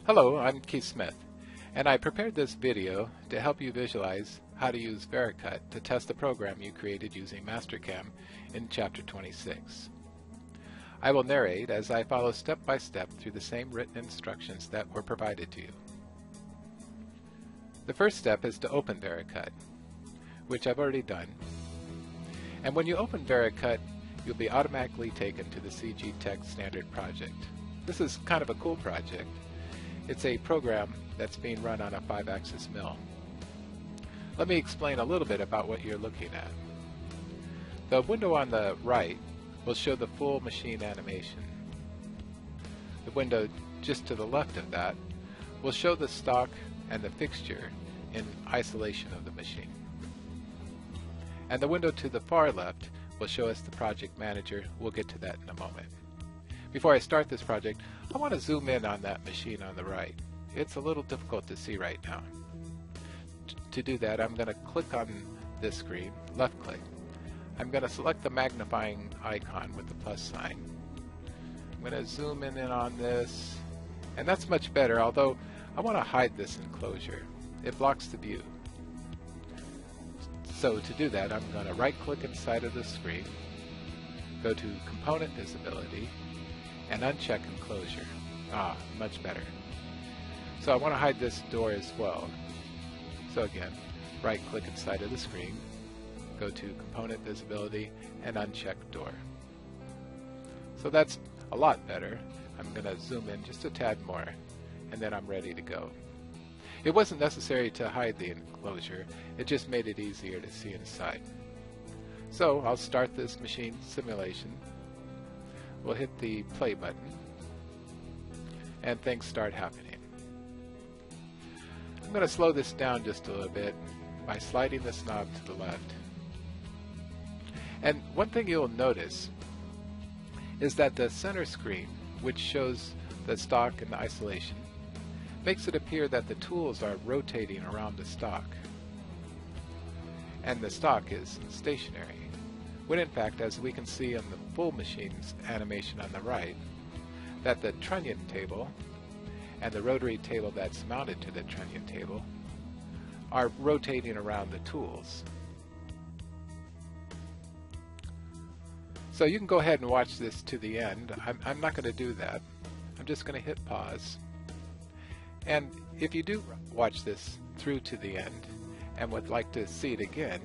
Hello, I'm Keith Smith, and I prepared this video to help you visualize how to use Vericut to test the program you created using Mastercam in Chapter 26. I will narrate as I follow step by step through the same written instructions that were provided to you. The first step is to open Vericut, which I've already done. And when you open Vericut, you'll be automatically taken to the CG Tech Standard project. This is kind of a cool project. It's a program that's being run on a 5-axis mill. Let me explain a little bit about what you're looking at. The window on the right will show the full machine animation. The window just to the left of that will show the stock and the fixture in isolation of the machine. And the window to the far left will show us the project manager. We'll get to that in a moment. Before I start this project, I want to zoom in on that machine on the right. It's a little difficult to see right now. To do that, I'm going to click on this screen, left click. I'm going to select the magnifying icon with the plus sign. I'm going to zoom in on this, and that's much better, although I want to hide this enclosure. It blocks the view. So to do that, I'm going to right click inside of the screen, go to Component Visibility, and uncheck enclosure. Much better. So I want to hide this door as well. So again, right click inside of the screen, go to Component Visibility, and uncheck door. So that's a lot better. I'm going to zoom in just a tad more, and then I'm ready to go. It wasn't necessary to hide the enclosure, it just made it easier to see inside. So I'll start this machine simulation. We'll hit the play button, and things start happening. I'm going to slow this down just a little bit by sliding this knob to the left. And one thing you'll notice is that the center screen, which shows the stock and the isolation, makes it appear that the tools are rotating around the stock, and the stock is stationary, when in fact, as we can see in the full machine's animation on the right, that the trunnion table and the rotary table that's mounted to the trunnion table are rotating around the tools. So you can go ahead and watch this to the end. I'm not going to do that. I'm just going to hit pause. And if you do watch this through to the end and would like to see it again,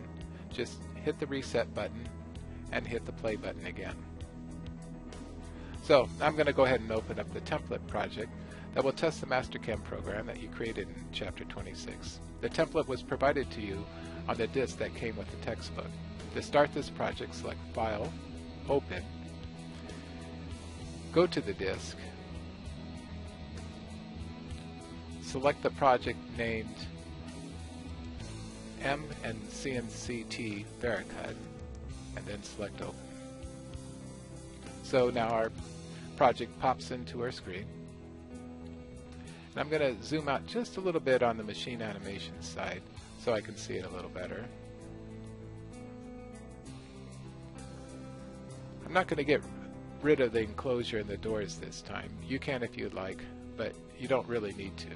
just hit the reset button and hit the play button again. So I'm going to go ahead and open up the template project that will test the Mastercam program that you created in Chapter 26. The template was provided to you on the disk that came with the textbook. To start this project, select File, Open, go to the disk, select the project named M&CNCT Vericut, and then select Open. So now our project pops into our screen. And I'm going to zoom out just a little bit on the machine animation side so I can see it a little better. I'm not going to get rid of the enclosure and the doors this time. You can if you'd like, but you don't really need to.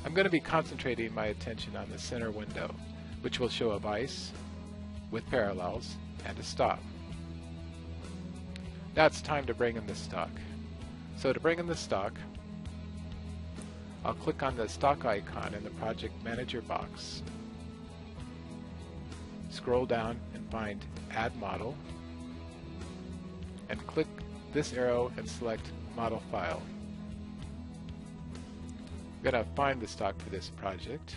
I'm going to be concentrating my attention on the center window, which will show a vise with parallels and a stop. Now it's time to bring in the stock. So to bring in the stock, I'll click on the stock icon in the Project Manager box, scroll down and find Add Model, and click this arrow and select Model File. I'm going to find the stock for this project,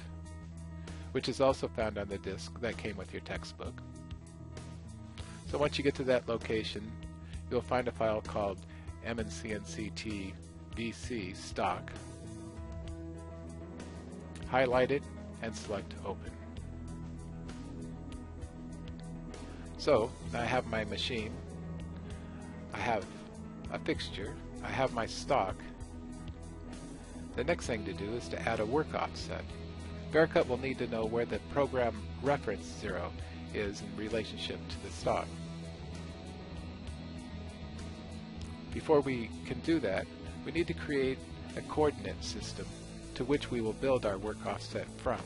which is also found on the disk that came with your textbook. So once you get to that location, you'll find a file called M&CNCT VC stock. Highlight it and select Open. So now I have my machine, I have a fixture, I have my stock. The next thing to do is to add a work offset. Vericut will need to know where the program reference 0 is in relationship to the stock. Before we can do that, we need to create a coordinate system to which we will build our work offset from.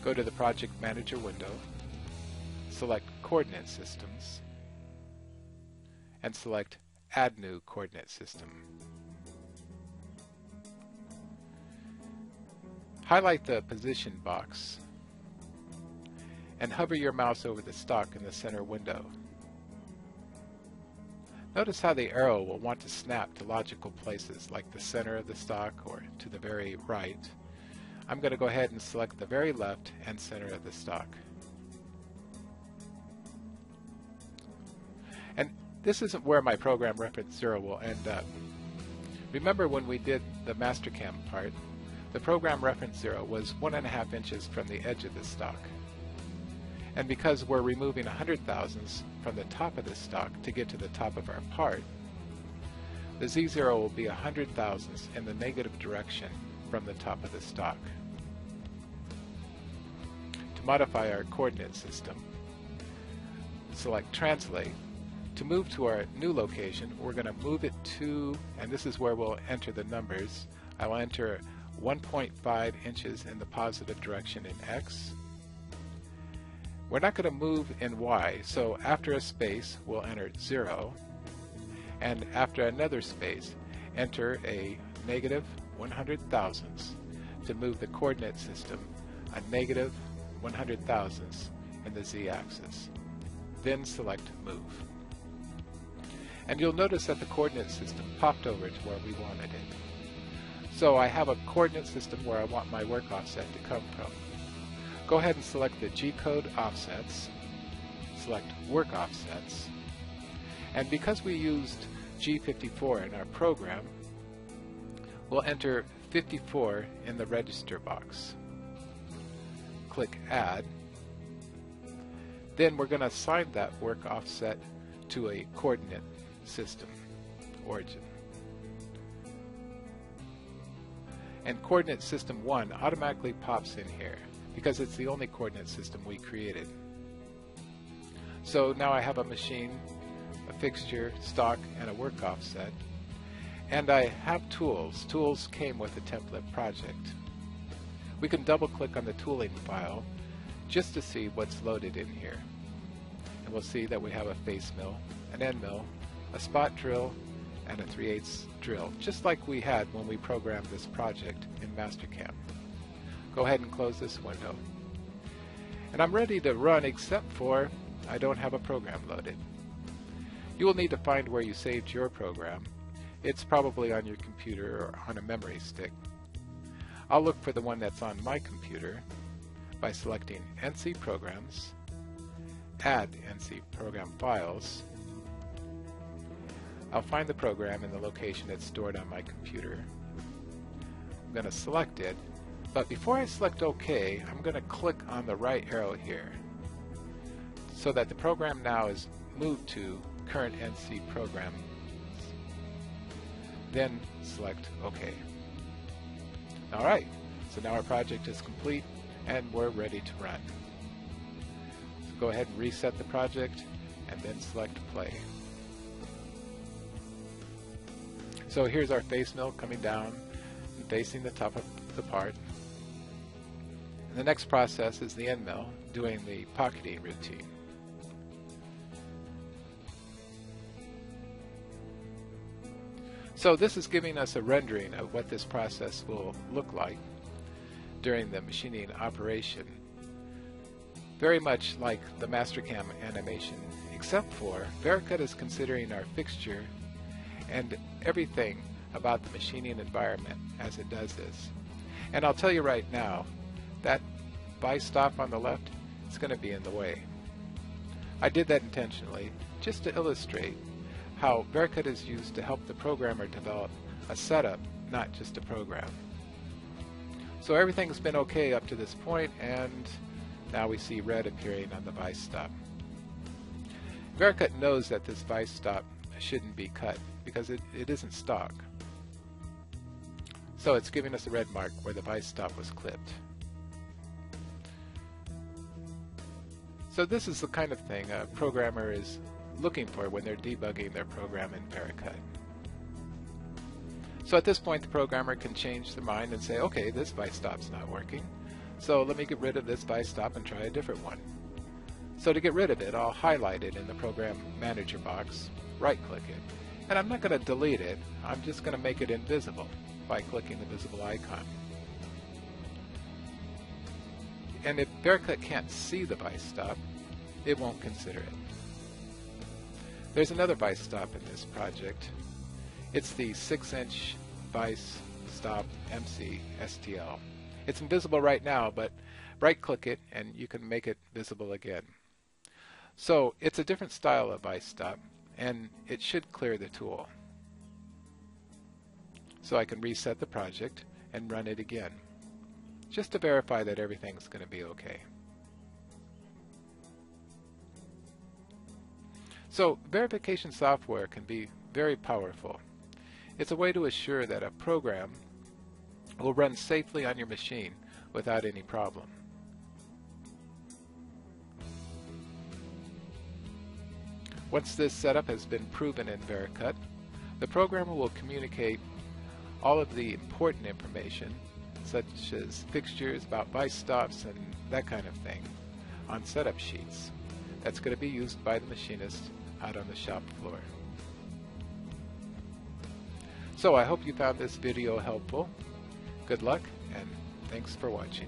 Go to the Project Manager window, select Coordinate Systems, and select Add New Coordinate System. Highlight the Position box and hover your mouse over the stock in the center window. Notice how the arrow will want to snap to logical places like the center of the stock or to the very right. I'm going to go ahead and select the very left and center of the stock. And this isn't where my program reference 0 will end up. Remember when we did the Mastercam part, the program reference 0 was 1.5 inches from the edge of the stock. And because we're removing 100 thousandths from the top of the stock to get to the top of our part, the Z0 will be 100 thousandths in the negative direction from the top of the stock. To modify our coordinate system, select Translate. To move to our new location, we're going to move it to, and this is where we'll enter the numbers. I will enter 1.5 inches in the positive direction in X. We're not going to move in Y, so after a space, we'll enter 0, and after another space, enter a negative 100 thousandths to move the coordinate system a negative 100 thousandths in the Z-axis. Then select Move. And you'll notice that the coordinate system popped over to where we wanted it. So I have a coordinate system where I want my work offset to come from. Go ahead and select the G-code offsets, select Work Offsets, and because we used G54 in our program, we'll enter 54 in the register box. Click Add. Then we're going to assign that work offset to a coordinate system, origin. And coordinate system 1 automatically pops in here because it's the only coordinate system we created. So now I have a machine, a fixture, stock, and a work offset. And I have tools. Tools came with a template project. We can double click on the tooling file just to see what's loaded in here. And we'll see that we have a face mill, an end mill, a spot drill, and a 3/8 drill, just like we had when we programmed this project in Mastercam. Go ahead and close this window. And I'm ready to run, except for I don't have a program loaded. You will need to find where you saved your program. It's probably on your computer or on a memory stick. I'll look for the one that's on my computer by selecting NC Programs, Add NC Program Files. I'll find the program in the location it's stored on my computer. I'm going to select it, but before I select OK, I'm going to click on the right arrow here so that the program now is moved to Current NC Program. Then select OK. Alright, so now our project is complete and we're ready to run. So go ahead and reset the project and then select Play. So here's our face mill coming down and facing the top of the part. And the next process is the end mill doing the pocketing routine. So this is giving us a rendering of what this process will look like during the machining operation. Very much like the Mastercam animation, except for Vericut is considering our fixture and everything about the machining environment as it does this. And I'll tell you right now, that vice stop on the left is going to be in the way. I did that intentionally just to illustrate how Vericut is used to help the programmer develop a setup, not just a program. So everything's been okay up to this point, and now we see red appearing on the vice stop. Vericut knows that this vice stop shouldn't be cut because it isn't stock. So it's giving us a red mark where the vice stop was clipped. So this is the kind of thing a programmer is looking for when they're debugging their program in Vericut. So at this point, the programmer can change their mind and say, okay, this vice stop's not working, so let me get rid of this vice stop and try a different one. So to get rid of it, I'll highlight it in the Program Manager box, right-click it, and I'm not going to delete it, I'm just going to make it invisible by clicking the visible icon. And if Vericut can't see the vice stop, it won't consider it. There's another vice stop in this project. It's the 6-inch vice stop MC STL. It's invisible right now, but right-click it and you can make it visible again. So it's a different style of vice stop, and it should clear the tool. So I can reset the project and run it again, just to verify that everything's going to be okay. So verification software can be very powerful. It's a way to assure that a program will run safely on your machine without any problem. Once this setup has been proven in Vericut, the programmer will communicate all of the important information, such as fixtures, about vice stops, and that kind of thing, on setup sheets. That's going to be used by the machinist out on the shop floor. So I hope you found this video helpful. Good luck, and thanks for watching.